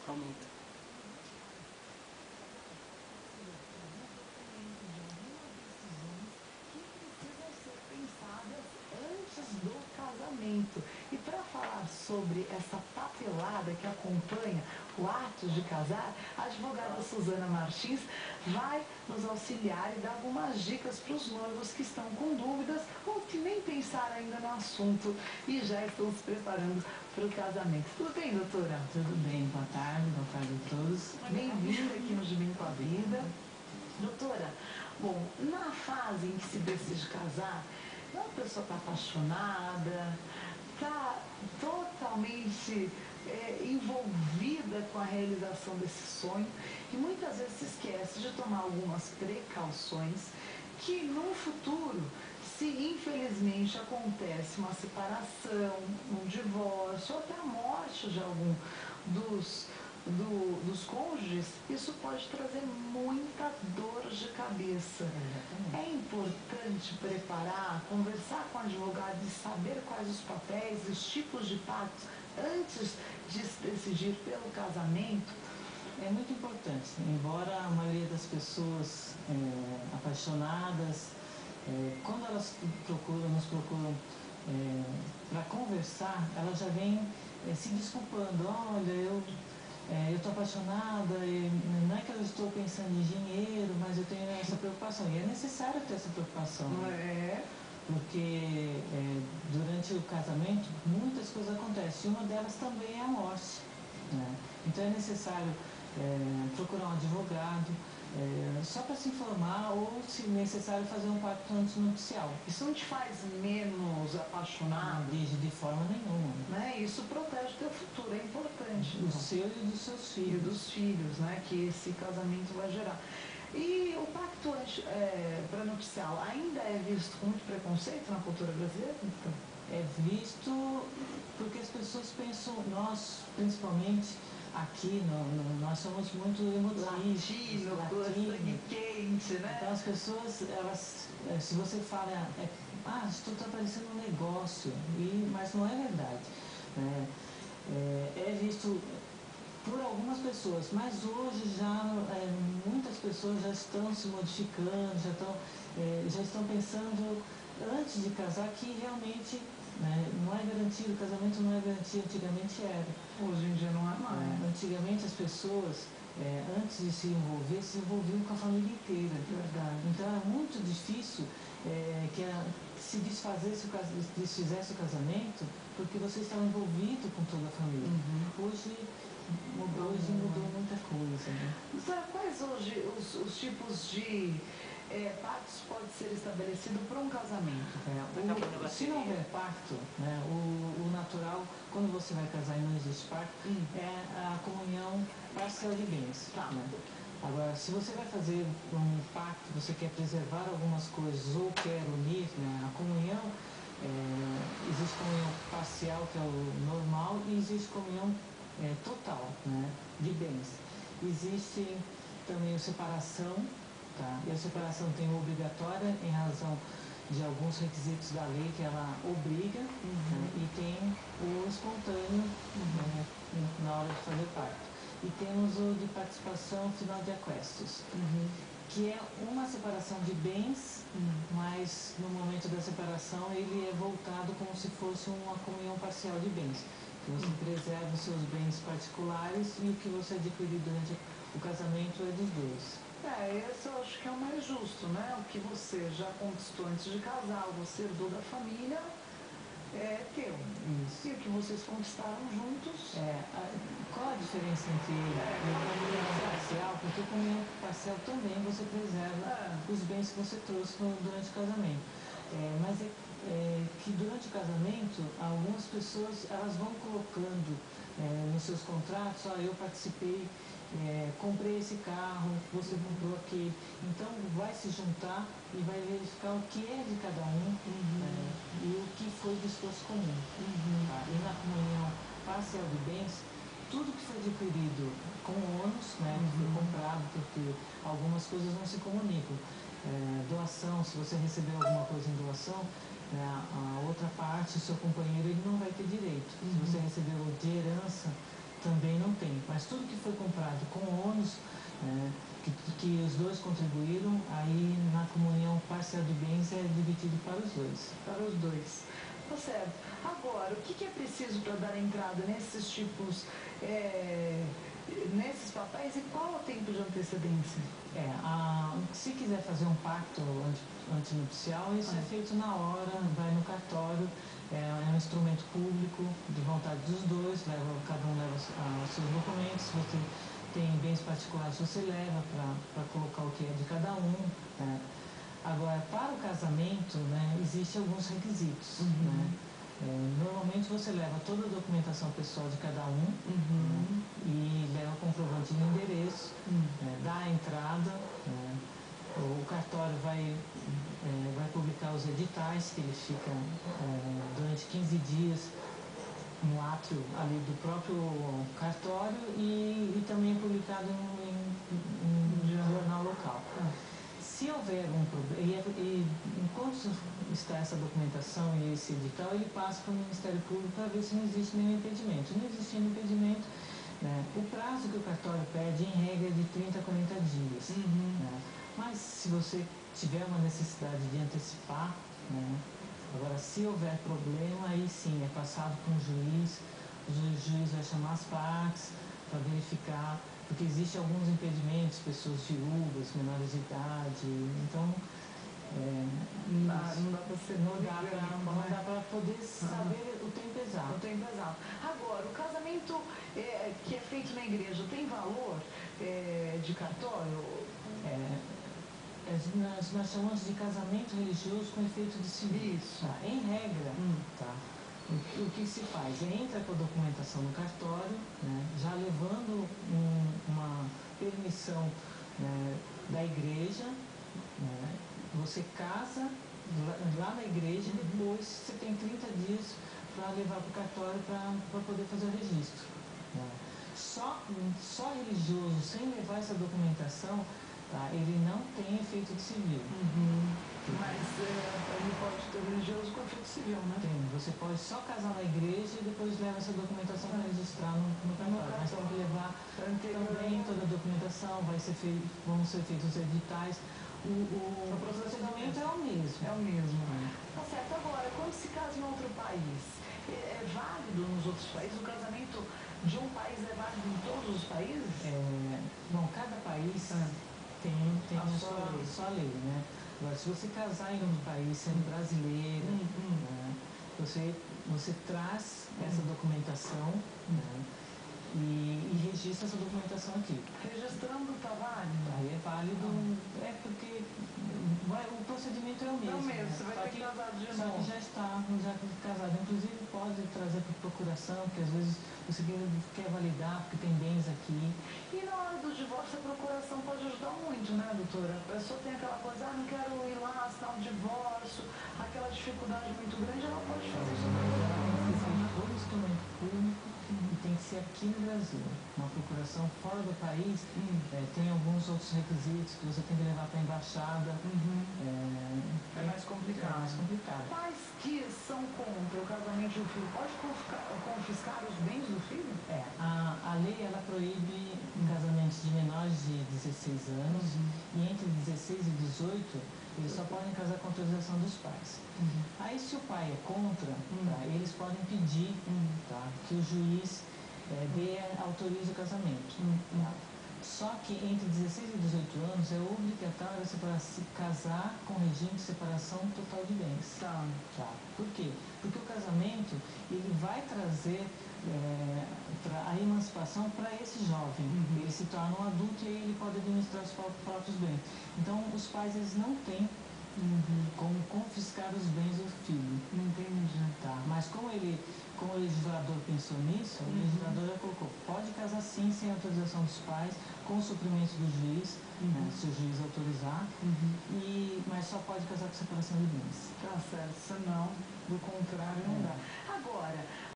Aumenta. Do casamento. E para falar sobre essa papelada que acompanha o ato de casar, a advogada Suzana Martins vai nos auxiliar e dar algumas dicas para os noivos que estão com dúvidas ou que nem pensaram ainda no assunto e já estão se preparando para o casamento. Tudo bem, doutora? Tudo bem, boa tarde a todos. Bem-vinda aqui no Gibim com a Vida. Doutora, bom, na fase em que se decide casar, a pessoa está apaixonada, está totalmente envolvida com a realização desse sonho e muitas vezes se esquece de tomar algumas precauções que no futuro, se infelizmente acontece uma separação, um divórcio ou até a morte de algum dos cônjuges, isso pode trazer muita dor de cabeça. É importante preparar, conversar com o advogado e saber quais os papéis, os tipos de pactos antes de se decidir pelo casamento. É muito importante, embora a maioria das pessoas apaixonadas, quando elas nos procuram para conversar, elas já vêm se desculpando. Olha, eu estou apaixonada, não é que eu estou pensando em dinheiro, mas eu tenho essa preocupação. E é necessário ter essa preocupação. Porque durante o casamento muitas coisas acontecem. E uma delas também é a morte. Né? Então é necessário procurar um advogado, só para se informar ou, se necessário, fazer um pacto antinupcial. Isso não te faz menos apaixonado? De forma nenhuma. Né? Isso protege o teu futuro, é importante. O seu e dos seus filhos. E dos filhos, né? Que esse casamento vai gerar. E o pacto pré-nupcial ainda é visto com muito preconceito na cultura brasileira? É visto porque as pessoas pensam, nós principalmente aqui, nós somos muito emotivos, sangue quente, né? Então as pessoas, elas, se você fala, estou parecendo um negócio, mas não é verdade. Né? É visto por algumas pessoas, mas hoje já muitas pessoas já estão se modificando, já estão pensando antes de casar que realmente não é garantido, o casamento não é garantido, antigamente era. Hoje em dia não é mais. Antigamente as pessoas, antes de se envolviam com a família inteira. Verdade. Então é muito difícil que se desfizesse o casamento, porque você estava envolvido com toda a família. Hoje mudou muita coisa. Né? Quais hoje os tipos de pactos podem ser estabelecidos para um casamento? Se não houver pacto, né, o natural, quando você vai casar e não existe pacto, é a comunhão parcial de bens. Tá. Né? Agora, se você vai fazer um pacto, você quer preservar algumas coisas ou quer unir, né, a comunhão, existe comunhão parcial, que é o normal, e existe comunhão total, né, de bens. Existe também a separação, tá? E a separação tem o obrigatória em razão de alguns requisitos da lei que ela obriga, né, e tem o espontâneo na hora de fazer pacto. E temos o de participação final de aquestos, que é uma separação de bens, mas no momento da separação ele é voltado como se fosse uma comunhão parcial de bens. Que você preserva os seus bens particulares e o que você adquiriu durante o casamento é dos dois. Esse eu acho que é o mais justo, né? O que você já conquistou antes de casar, você herdou da família, é teu. Isso. E o que vocês conquistaram juntos. Qual a diferença entre comunhão parcial? Porque comunhão parcial também você preserva os bens que você trouxe durante o casamento. Mas que durante o casamento, algumas pessoas elas vão colocando nos seus contratos, eu participei, comprei esse carro, você comprou aquele. Então vai se juntar e vai verificar o que é de cada um e o que foi do esforço comum. Tá? E na comunhão parcial de bens, tudo que foi adquirido com ônus, né, que foi comprado, porque algumas coisas não se comunicam. Doação, se você recebeu alguma coisa em doação, a outra parte, o seu companheiro, ele não vai ter direito. Se você recebeu de herança, também não tem. Mas tudo que contribuíram, aí na comunhão parcial de bens é dividido para os dois. Para os dois. Tá certo. Agora, o que é preciso para dar entrada nesses tipos, nesses papéis, e qual é o tempo de antecedência? Se quiser fazer um pacto antinupcial, isso é feito na hora, vai no cartório, é um instrumento público, de vontade dos dois, cada um leva os seus documentos. Se você tem bens particulares, você leva para colocar o que é de cada um, né? Agora, para o casamento, né, existem alguns requisitos, né? Normalmente você leva toda a documentação pessoal de cada um, né, e leva comprovante de endereço, dá a entrada, né, o cartório vai publicar os editais, que eles ficam durante 15 dias no átrio ali do próprio cartório e também publicado em jornal local. Se houver um problema, e enquanto está essa documentação e esse edital, ele passa para o Ministério Público para ver se não existe nenhum impedimento. Não existindo impedimento, né, o prazo que o cartório pede, em regra, é de 30 a 40 dias. Né? Mas se você tiver uma necessidade de antecipar, né, agora, se houver problema, aí sim, é passado para um juiz, o juiz vai chamar as partes para verificar, porque existem alguns impedimentos, pessoas viúvas, menores de idade, então não dá para ser não dá para poder saber o tempo exato. O tempo exato. Agora, o casamento que é feito na igreja tem valor de cartório? Nós chamamos de casamento religioso com efeito de civil. Isso. Tá? Em regra, o que se faz? Entra com a documentação no cartório, né, já levando uma permissão, né, da igreja, né, você casa lá na igreja e depois você tem 30 dias para levar para o cartório para poder fazer o registro. Né. Só religioso, sem levar essa documentação, tá, ele não tem efeito de civil. Mas ele pode ter religioso com efeito civil, né? Tem. Você pode só casar na igreja e depois leva essa documentação para registrar no cartório. Mas tem que levar também toda a documentação, vão ser feitos os editais. O procedimento é o mesmo. É o mesmo. Tá certo. Agora, quando se casa em outro país, é válido nos outros países? O casamento de um país é válido em todos os países? Bom, cada país tem a sua lei, né? Agora, se você casar em um país sendo brasileiro, né, você traz essa documentação, né, e registra essa documentação aqui. Registrando está válido? Aí é válido, porque o procedimento é o mesmo. É o mesmo, né? você vai ter que casar de novo. Só que já está casado. Inclusive pode trazer para procuração, porque às vezes você quer validar, porque tem bens aqui. E na hora do divórcio, a procuração pode ajudar muito, né, doutora? A pessoa tem aquela coisa, não quero ir lá, assinar um divórcio, aquela dificuldade muito grande, ela pode fazer isso na procuração. Todo instrumento público e tem que ser aqui no Brasil. Uma procuração fora do país tem alguns outros requisitos que você tem que levar para a embaixada. É mais complicado. Pais que são contra o casamento de um filho, pode confiscar os bens do filho? A lei ela proíbe casamentos de menores de 16 anos e entre 16 e 18 eles só podem casar com autorização dos pais. Aí se o pai é contra, tá, eles podem pedir tá, que o juiz autorize o casamento. Tá. Só que entre 16 e 18 anos é obrigatório se casar com regime de separação total de bens. Tá. Por quê? Porque o casamento ele vai trazer a emancipação para esse jovem. Ele se torna um adulto e aí ele pode administrar os próprios bens. Então os pais eles não têm como confiscar os bens do filho. Entendi. Tá. Mas como o legislador pensou nisso, o legislador colocou, pode casar sim sem autorização dos pais, com o suprimento do juiz, né, se o juiz autorizar, mas só pode casar com separação de bens. Tá certo, senão, do contrário, não dá. Agora,